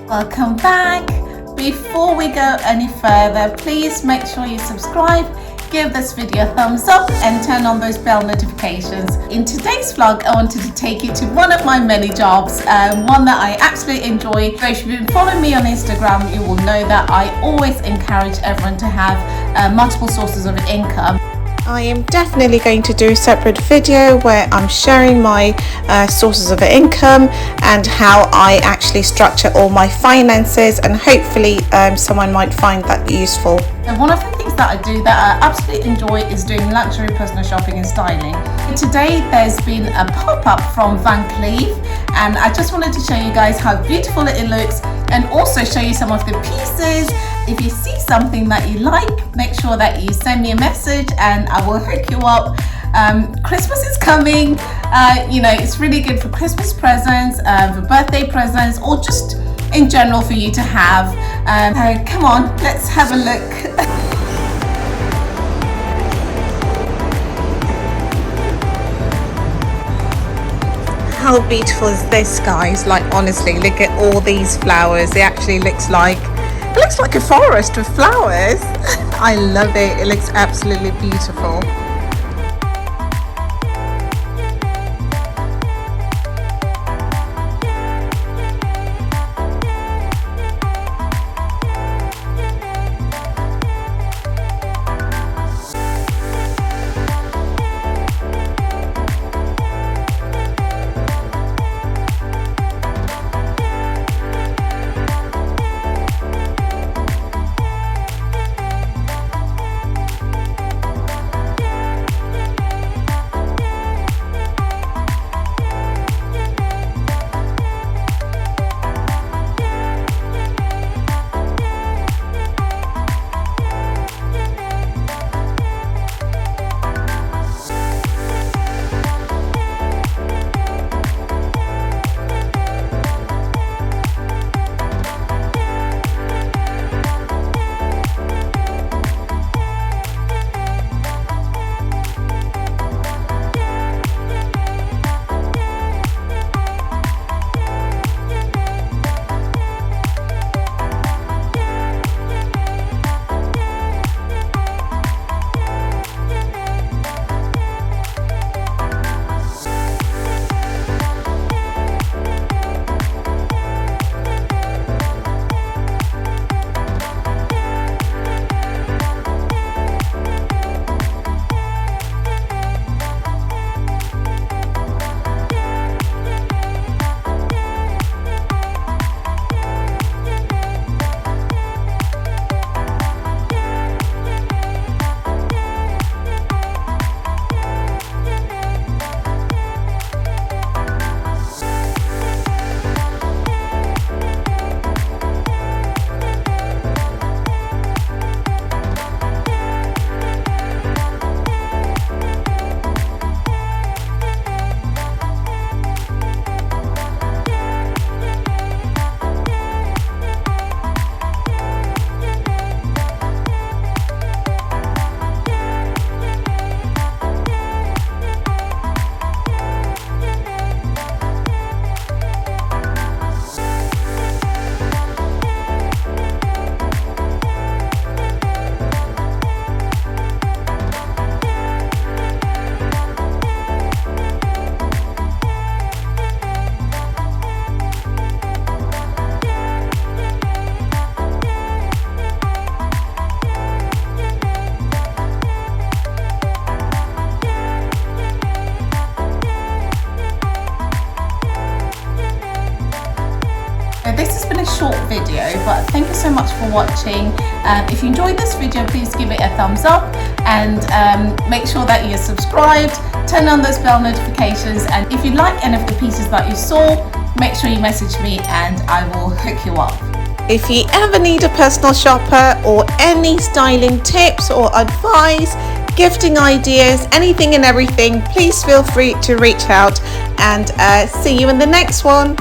Welcome back. Before we go any further, please make sure you subscribe, give this video a thumbs up and turn on those bell notifications. In today's vlog, I wanted to take you to one of my many jobs, one that I absolutely enjoy. So if you've been following me on Instagram, you will know that I always encourage everyone to have multiple sources of income. I am definitely going to do a separate video where I'm sharing my sources of income and how I actually structure all my finances, and hopefully someone might find that useful. And one of the things that I do that I absolutely enjoy is doing luxury personal shopping and styling. Today there's been a pop-up from Van Cleef, and I just wanted to show you guys how beautiful it looks and also show you some of the pieces. If you see something that you like, make sure that you send me a message and I will hook you up. Christmas is coming, you know, it's really good for Christmas presents, for birthday presents, or just in general for you to have. Come on, let's have a look. How beautiful is this, guys? Like, honestly, look at all these flowers. It actually looks like a forest with flowers. I love it. It looks absolutely beautiful. This has been a short video, but thank you so much for watching. If you enjoyed this video, please give it a thumbs up and make sure that you're subscribed, turn on those bell notifications, and if you like any of the pieces that you saw, make sure you message me and I will hook you up. If you ever need a personal shopper or any styling tips or advice, gifting ideas, anything and everything, please feel free to reach out, and see you in the next one.